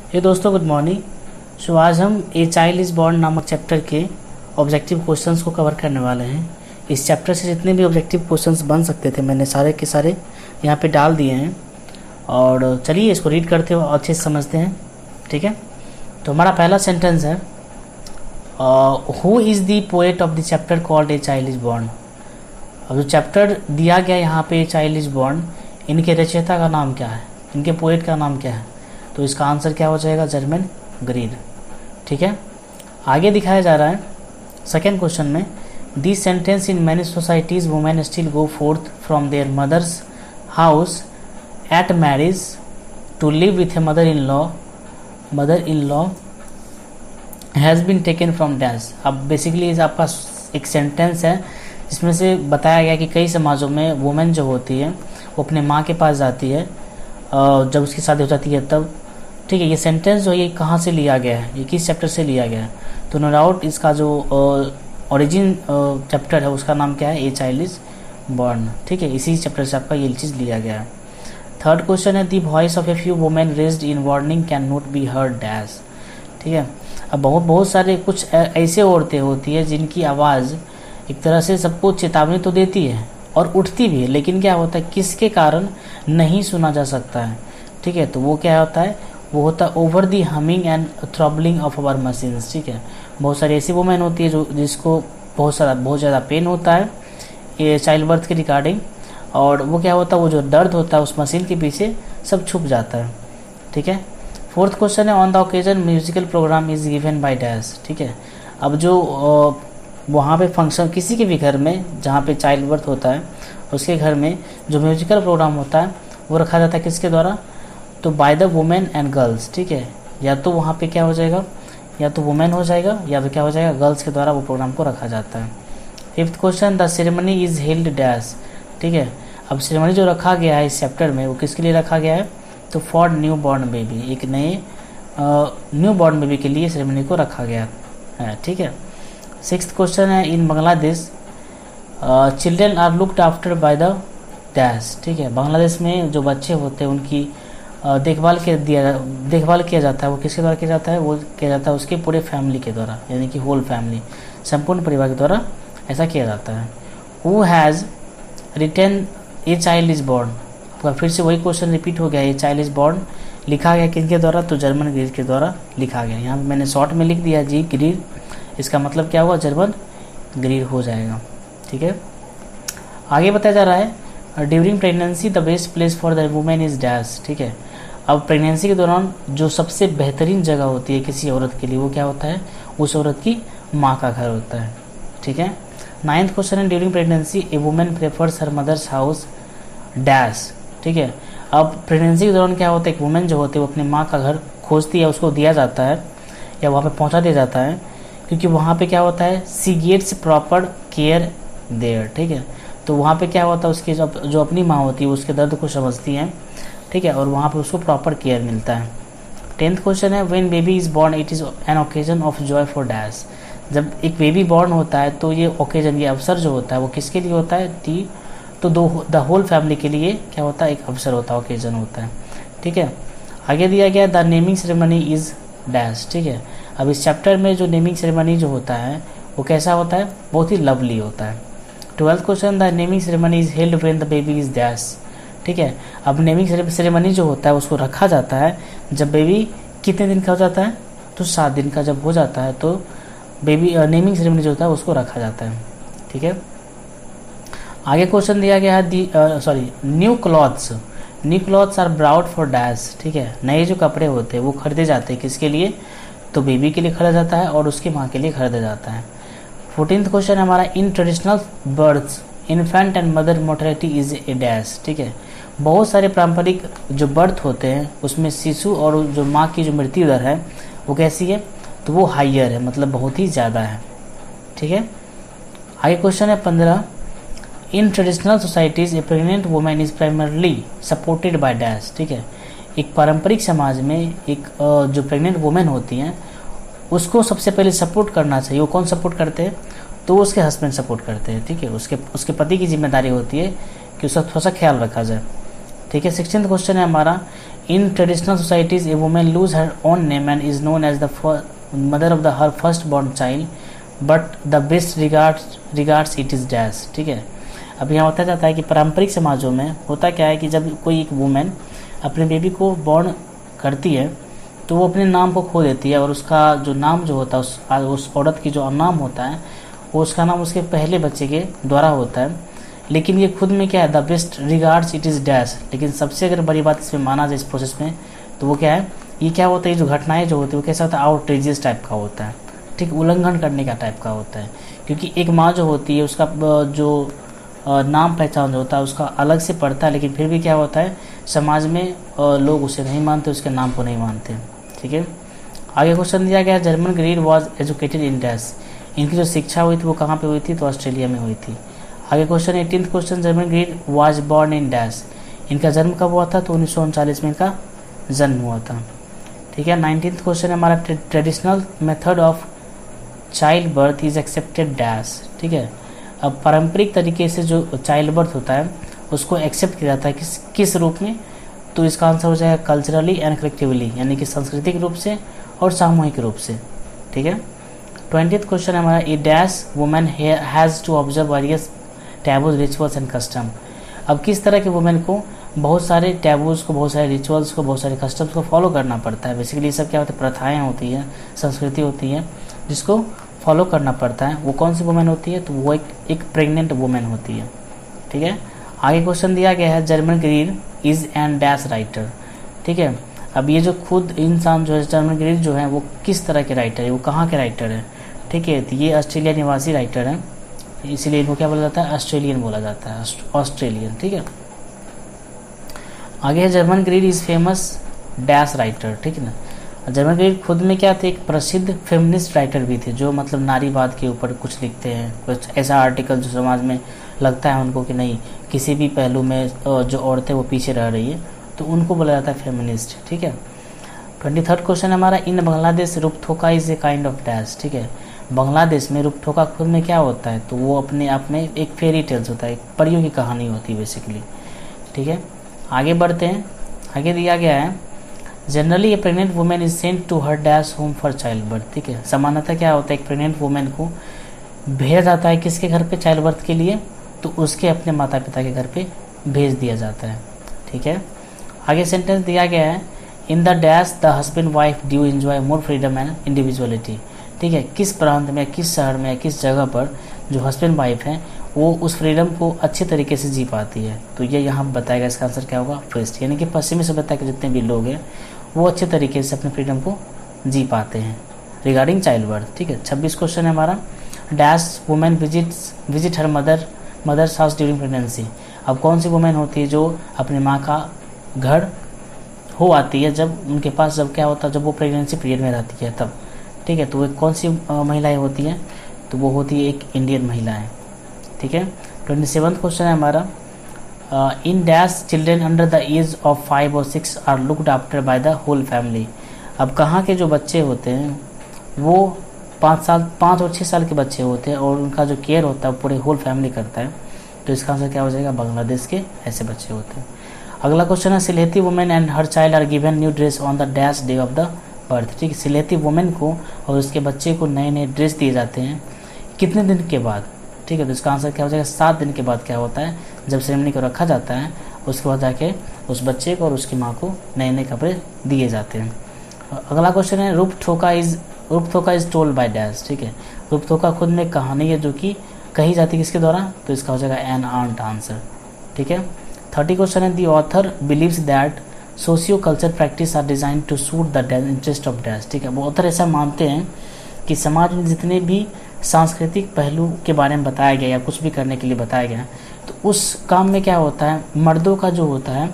हे दोस्तों, good morning. सो आज हम ए चाइल्ड इज़ बॉर्न नामक चैप्टर के ऑब्जेक्टिव क्वेश्चंस को कवर करने वाले हैं। इस चैप्टर से जितने भी ऑब्जेक्टिव क्वेश्चंस बन सकते थे मैंने सारे के सारे यहाँ पे डाल दिए हैं। और चलिए इसको रीड करते हुए अच्छे से समझते हैं। ठीक है, तो हमारा पहला सेंटेंस है, who is the poet of the chapter called a child is born. अब जो चैप्टर दिया गया यहाँ पे ए चाइल्ड इज़ बॉर्न, इनके रचयिता का नाम क्या है, इनके पोएट का नाम क्या है? तो इसका आंसर क्या हो जाएगा? Germaine Greer. ठीक है, आगे दिखाया जा रहा है सेकेंड क्वेश्चन में, this sentence in many societies women still go forth from their mother's house at marriage to live with a mother in law has been taken from dash. अब basically आपका एक सेंटेंस है जिसमें से बताया गया कि कई समाजों में वुमेन जो होती है वो अपने माँ के पास जाती है जब उसकी शादी हो जाती है तब। ठीक है, ये सेंटेंस जो है ये कहाँ से लिया गया है, ये किस चैप्टर से लिया गया है? तो नो डाउट इसका जो ओरिजिन चैप्टर है उसका नाम क्या है? ए चाइल्ड इज बॉर्न। ठीक है, इसी चैप्टर से आपका ये चीज़ लिया गया है। थर्ड क्वेश्चन है, दी voice of a few women raised in warning can not be heard dash. ठीक है, अब बहुत सारे कुछ ऐसे औरतें होती है जिनकी आवाज़ एक तरह से सबको चेतावनी तो देती है और उठती भी है, लेकिन क्या होता है किसके कारण नहीं सुना जा सकता है। ठीक है, तो वो क्या होता है? वो होता है over the humming and throbbing of our machines. ठीक है, बहुत सारी ऐसी वुमेन होती है जो जिसको बहुत ज़्यादा पेन होता है ये चाइल्ड बर्थ के रिगार्डिंग, और वो क्या होता है, वो जो दर्द होता है उस मशीन के पीछे सब छुप जाता है। ठीक है, फोर्थ क्वेश्चन है, on the occasion musical program is given by dash. ठीक है, अब जो वहाँ पे फंक्शन किसी के भी घर में जहाँ पे चाइल्ड बर्थ होता है उसके घर में जो म्यूजिकल प्रोग्राम होता है वो रखा जाता है किसके द्वारा? तो by the women and girls. ठीक है, या तो वहाँ पे क्या हो जाएगा, या तो वुमेन हो जाएगा या तो क्या हो जाएगा, गर्ल्स के द्वारा वो प्रोग्राम को रखा जाता है। Fifth question, the ceremony is held dash. ठीक है, अब सेरेमनी जो रखा गया है इस चैप्टर में वो किसके लिए रखा गया है? तो फॉर न्यू बॉर्न बेबी, एक नए न्यू बॉर्न बेबी के लिए सेरेमनी को रखा गया है। ठीक है, सिक्स्थ क्वेश्चन है, in Bangladesh children are looked after by the dash. ठीक है, बांग्लादेश में जो बच्चे होते हैं उनकी देखभाल किया जाता है। वो किसके द्वारा किया जाता है? वो किया जाता है उसके पूरे फैमिली के द्वारा, यानी कि होल फैमिली, संपूर्ण परिवार के द्वारा ऐसा किया जाता है। Who has written a child is born. फिर से वही क्वेश्चन रिपीट हो गया, ए चाइल्ड इज बॉर्न लिखा गया किनके द्वारा? तो जर्मन ग्रीड के द्वारा लिखा गया। यहाँ पे मैंने शॉर्ट में लिख दिया जी ग्रीड, इसका मतलब क्या हुआ? जर्मन ग्रीड हो जाएगा। ठीक है, आगे बताया जा रहा है, during pregnancy the best place for the women is dash. ठीक है, अब प्रेगनेंसी के दौरान जो सबसे बेहतरीन जगह होती है किसी औरत के लिए वो क्या होता है? उस औरत की माँ का घर होता है। ठीक है, नाइन्थ क्वेश्चन है, during pregnancy a women prefers her mother's house dash. ठीक है, अब प्रेगनेंसी के दौरान क्या होता है, एक वुमेन जो होती है वो अपनी माँ का घर खोजती है, उसको दिया जाता है या वहाँ पे पहुँचा दिया जाता है, क्योंकि वहाँ पे क्या होता है, सी गेट्स प्रॉपर केयर देयर। ठीक है, तो वहाँ पे क्या होता है, उसकी जो अपनी माँ होती है उसके दर्द को समझती है। ठीक है, और वहाँ पे उसको प्रॉपर केयर मिलता है। टेंथ क्वेश्चन है, when baby is born it is an occasion of Joy for dash. जब एक बेबी बॉर्न होता है तो ये ओकेजन, ये अवसर जो होता है वो किसके लिए होता है? तो द होल फैमिली के लिए क्या होता है? एक अवसर होता है, ओकेजन होता है। ठीक है, आगे दिया गया, the naming ceremony is dash. ठीक है, अब इस चैप्टर में जो नेमिंग सेरेमनी जो होता है वो कैसा होता है? बहुत ही लवली होता है। Twelfth question, the naming ceremony is held when the baby is dash. ठीक है, अब नेमिंग सेरेमनी जो होता है उसको रखा जाता है जब बेबी कितने दिन का हो जाता है? तो 7 दिन का जब हो जाता है तो बेबी नेमिंग सेरेमनी जो होता है उसको रखा जाता है। ठीक है, आगे क्वेश्चन दिया गया है, new clothes are brought for dash. ठीक है, नए जो कपड़े होते हैं वो खरीदे जाते हैं किसके लिए? तो बेबी के लिए खरीदा जाता है और उसकी माँ के लिए खरीदा जाता है। 14th क्वेश्चन है हमारा, in traditional births infant and mother mortality is a dash. ठीक है, बहुत सारे पारंपरिक जो बर्थ होते हैं उसमें शिशु और जो माँ की जो मृत्यु दर है वो कैसी है? तो वो हाइयर है, मतलब बहुत ही ज़्यादा है। ठीक है, आगे क्वेश्चन है 15, इन traditional societies A pregnant women is primarily supported by dash. ठीक है, एक पारंपरिक समाज में एक जो प्रेग्नेंट वुमेन होती हैं उसको सबसे पहले सपोर्ट करना चाहिए। वो कौन सपोर्ट करते हैं? तो उसके हस्बैंड सपोर्ट करते हैं। ठीक है, उसके पति की जिम्मेदारी होती है कि उसका थोड़ा सा ख्याल रखा जाए। ठीक है, 16th क्वेश्चन है हमारा, in traditional societies a women lose her own name and is known as the mother of the her first born child, but the best regards it is dash. ठीक है, अब यहाँ होता जाता है कि पारंपरिक समाजों में होता क्या है कि जब कोई एक वुमेन अपने बेबी को बॉर्न करती है तो वो अपने नाम को खो देती है, और उसका जो नाम जो होता है उस औरत की जो नाम होता है वो उसका नाम उसके पहले बच्चे के द्वारा होता है। लेकिन ये खुद में क्या है, the best regards it is dash. लेकिन सबसे अगर बड़ी बात इसमें माना जाए इस प्रोसेस में तो वो क्या है, ये क्या होता है, जो घटनाएं जो होती है वो कैसा होता है, आउटरेजियस टाइप का होता है। ठीक, उल्लंघन करने का टाइप का होता है, क्योंकि एक माँ जो होती है उसका जो नाम पहचान जो होता है उसका अलग से पड़ता है, लेकिन फिर भी क्या होता है, समाज में लोग उसे नहीं मानते, उसके नाम को नहीं मानते। ठीक है, आगे क्वेश्चन दिया गया, Germaine Greer was educated in dash. इनकी जो शिक्षा हुई थी वो कहाँ पे हुई थी, तो ऑस्ट्रेलिया में हुई थी। आगे question 18th question, Germaine Greer was born in dash. इनका जन्म कब हुआ था, तो 1939 में इनका जन्म हुआ था। ठीक है, 19th क्वेश्चन हमारा, traditional method of child birth is accepted dash. ठीक है, अब पारंपरिक तरीके से जो चाइल्ड बर्थ होता है उसको एक्सेप्ट किया जाता है किस रूप में, तो इसका आंसर हो जाएगा कल्चरली एंड कलेक्टिवली, यानी कि सांस्कृतिक रूप से और सामूहिक रूप से। ठीक है, 20th क्वेश्चन हमारा, a dash women has to observe various taboos rituals and custom. अब किस तरह के वुमेन को बहुत सारे टैबूज को, बहुत सारे रिचुअल्स को, बहुत सारे कस्टम्स को फॉलो करना पड़ता है। बेसिकली ये सब क्या होता है, प्रथाएँ होती है, संस्कृति होती है जिसको फॉलो करना पड़ता है। वो कौन सी वुमेन होती है, तो वो एक प्रेग्नेंट वुमेन होती है। ठीक है, आगे क्वेश्चन दिया गया है, German grid is an dash writer. ठीक है, अब ये जो खुद इंसान जो है जर्मन ग्रीड जो है वो किस तरह के राइटर है, वो कहाँ के राइटर है। ठीक है, तो ये ऑस्ट्रेलिया निवासी राइटर है, इसीलिए इनको क्या बोला जाता है, ऑस्ट्रेलियन बोला जाता है, ऑस्ट्रेलियन। ठीक है, आगे है, German grid is famous dash writer. ठीक है ना, जर्मन ग्रीड खुद में क्या थे, एक प्रसिद्ध फेमिनिस्ट राइटर भी थे, जो मतलब नारीवाद के ऊपर कुछ लिखते हैं, कुछ ऐसा आर्टिकल जो समाज में लगता है उनको कि नहीं किसी भी पहलू में जो औरतें वो पीछे रह रही है, तो उनको बोला जाता है फेमिनिस्ट। ठीक है, 23rd क्वेश्चन हमारा, in Bangladesh rupthoka is a kind of dash. ठीक है, बांग्लादेश में रुपथोका खुद में क्या होता है, तो वो अपने आप में एक फेरी टेल्स होता है, एक परियों की कहानी होती है बेसिकली। ठीक है, आगे बढ़ते हैं, आगे दिया गया है, generally a pregnant women is sent to her dash home for child birth. ठीक है, सामान्यतः क्या होता है, एक प्रेग्नेंट वुमेन को भेजा जाता है किसके घर पे, चाइल्ड बर्थ के लिए, तो उसके अपने माता पिता के घर पे भेज दिया जाता है। ठीक है, आगे सेंटेंस दिया गया है, in the dash the husband wife due enjoy more freedom and individuality. ठीक है, किस प्रांत में, किस शहर में, किस जगह पर जो हस्बैंड वाइफ है वो उस फ्रीडम को अच्छे तरीके से जी पाती है, तो ये यहाँ बताएगा, इसका आंसर क्या होगा, वेस्ट। यानी कि पश्चिमी सभ्यता के जितने भी लोग हैं वो अच्छे तरीके से अपने फ्रीडम को जी पाते हैं रिगार्डिंग चाइल्ड बर्थ। ठीक है, 26 क्वेश्चन है हमारा, dash women visit her mother's house during pregnancy. अब कौन सी वुमेन होती है जो अपनी माँ का घर हो आती है जब उनके पास, जब क्या होता है, जब वो प्रेगनेंसी पीरियड में रहती है तब। ठीक है, तो वो कौन सी महिलाएं होती हैं, तो वो होती है एक इंडियन महिलाएं। ठीक है, 27th क्वेश्चन है हमारा, in dash children under the age of 5 और 6 are looked after by the whole family. अब कहाँ के जो बच्चे होते हैं वो 5 और 6 साल के बच्चे होते हैं, और उनका जो केयर होता है वो पूरे होल फैमिली करता है, तो इसका आंसर क्या हो जाएगा, बांग्लादेश के ऐसे बच्चे होते हैं। अगला क्वेश्चन है, Sylheti women and her child are given new dress on the dash day of the birth. ठीक है, सिलेटी वुमेन को और उसके बच्चे को नए नए ड्रेस दिए जाते हैं कितने दिन के बाद। ठीक है, तो इसका आंसर क्या हो जाएगा, 7 दिन के बाद क्या होता है, जब सेरेमनी को रखा जाता है उसके बाद जाके उस बच्चे को और उसकी माँ को नए नए कपड़े दिए जाते हैं। अगला क्वेश्चन है, रूपथोका इज टोल्ड बाय डैश। ठीक है, रूपथोका खुद में कहानी है जो कि कही जाती है किसके द्वारा, तो इसका हो जाएगा एन आंट आंसर। ठीक है, 30 क्वेश्चन है, the author believes that socio culture practice are design to suit the interest of dash. ठीक है, वो ऑथर ऐसा मानते हैं कि समाज में जितने भी सांस्कृतिक पहलू के बारे में बताया गया या कुछ भी करने के लिए बताया गया, तो उस काम में क्या होता है, मर्दों का जो होता है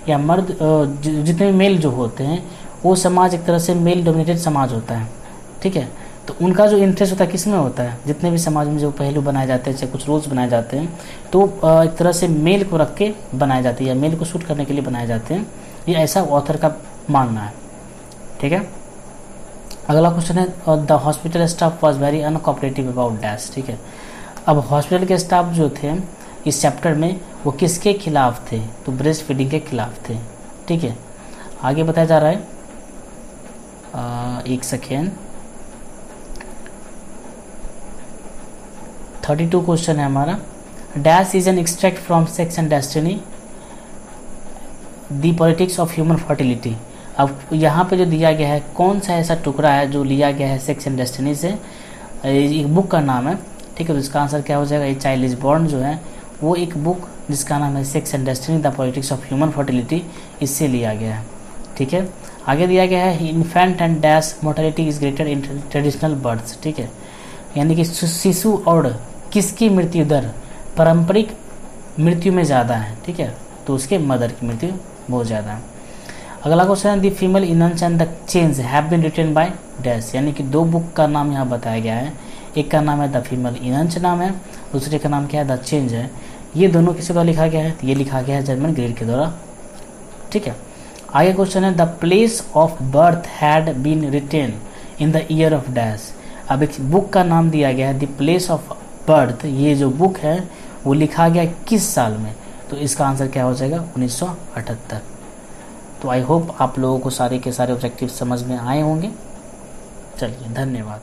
या मर्द जितने मेल जो होते हैं वो समाज एक तरह से मेल डोमिनेटेड समाज होता है। ठीक है, तो उनका जो इंटरेस्ट होता है किस में होता है, जितने भी समाज में जो पहलू बनाए जाते हैं, चाहे कुछ रूल्स बनाए जाते हैं, तो एक तरह से मेल को रख के बनाए जाते हैं या मेल को शूट करने के लिए बनाए जाते हैं, ये ऐसा ऑथर का मानना है। ठीक है, अगला क्वेश्चन है, the hospital staff was very uncooperative about dash. ठीक है, अब हॉस्पिटल के स्टाफ जो थे इस चैप्टर में वो किसके खिलाफ थे, तो ब्रेस्ट फीडिंग के खिलाफ थे। ठीक है, आगे बताया जा रहा है, एक सेकेंड, 32 क्वेश्चन है हमारा। Dash is an extract from sex and destiny the politics of human fertility. अब यहाँ पे जो दिया गया है कौन सा ऐसा टुकड़ा है जो लिया गया है सेक्स एंड डेस्टिनी से, एक बुक का नाम है, ठीक है। तो इसका आंसर क्या हो जाएगा, ए चाइल्ड इज बॉर्न जो है वो एक बुक जिसका नाम है sex and destiny the politics of human fertility, इससे लिया गया है, ठीक है। आगे दिया गया है infant and dash mortality is greater in traditional births, ठीक है। यानी कि शिशु और किसकी मृत्यु दर पारंपरिक मृत्यु में ज़्यादा है, ठीक है, तो उसके मदर की मृत्यु बहुत ज़्यादा है। अगला क्वेश्चन है the female eunuch and the change have been written by dash, यानी कि दो बुक का नाम यहाँ बताया गया है, एक का नाम है द फीमेल इनंच नाम है, दूसरे का नाम क्या है द चेंज है। ये दोनों किसके द्वारा लिखा गया है, तो ये लिखा गया है जर्मन ग्रेड के द्वारा, ठीक है। आगे क्वेश्चन है the place of birth had been written in the year of dash. अब एक बुक का नाम दिया गया है द प्लेस ऑफ बर्थ, ये जो बुक है वो लिखा गया किस साल में, तो इसका आंसर क्या हो जाएगा 1978। तो आई होप आप लोगों को सारे के सारे ऑब्जेक्टिव समझ में आए होंगे। चलिए धन्यवाद।